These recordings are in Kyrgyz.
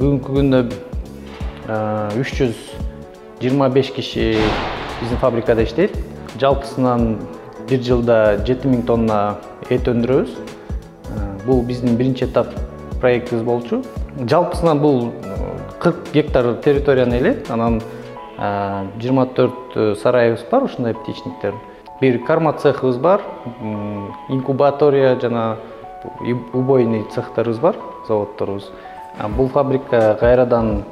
Бүгүнкү күндө 325 киши биздин фабрикада иштейт. Жалпысынан бир жылда 7000 тонна эт өндүрөбүз. Бул биздин биринчи этап проектибиз болчу. Жалпысынан бул 40 гектар территорияны ээлейт. Анан 24 сарайыбыз бар, ушундай птичниктер. Бир карма цехыбыз бар, инкубатория жана убойный цехтерибиз бар, заводторубуз. Бул фабрика кайрадан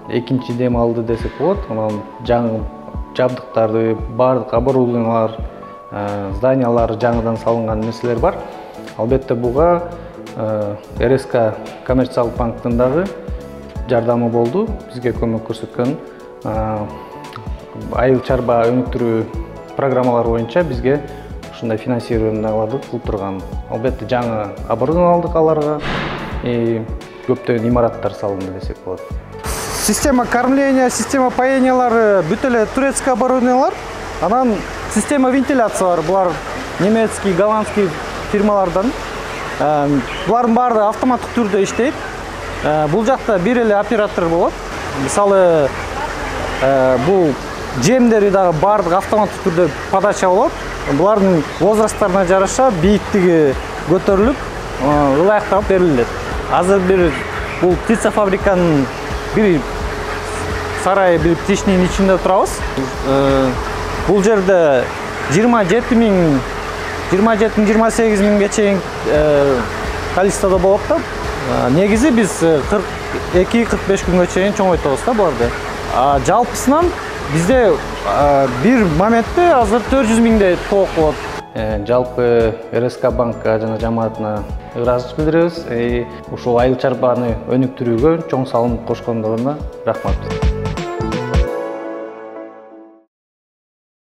экинчи дем алды десек болот. Анан жаңы жабдыктарды, бардык оборудованиялар, зданиялар жаңыдан салынган нерселер бар. Албетте буга РСК коммерциялык банктын дагы жардамы болду. Бизге көмөк көрсөткөн айыл чарба өнүктүрүү программалары боюнча бизге ушундай финансированияларды кылып турган. Албетте жаңы оборудование алдык аларга. Көптөгөн имараттар салынды десек болот. Система кормления, система паениялары бүт эле турецкий оборудованиялар. Анан система вентиляция бар. Булар немецкий, голландский фирмалардан. Булардын баары автоматтык түрдө иштейт. Бул жакта бир эле оператор болот. Мисалы, бул жемдери дагы баардык автоматтык түрдө подача болот. Булардын возрасттарына жараша бийиктиги көтөрүлүп, ылайыкталып берилет. Азыр бир бул птица фабриканын бир сарайы, бир птичныйдын ичинде турабыз. Бул жерде 27-28 миңге чейин количестводо болот да. Негизи биз 42-45 күнгө чейин чоңойтобуз да буларды. Жалпысынан бизде бир моментте азыр 400 миңдей тоок болот. Жалпы РСК банкка жана жамаатына ыраазычылык билдиребиз. Ушул айыл чарбаны өнүктүрүүгө чоң салым кошкондугуна рахмат.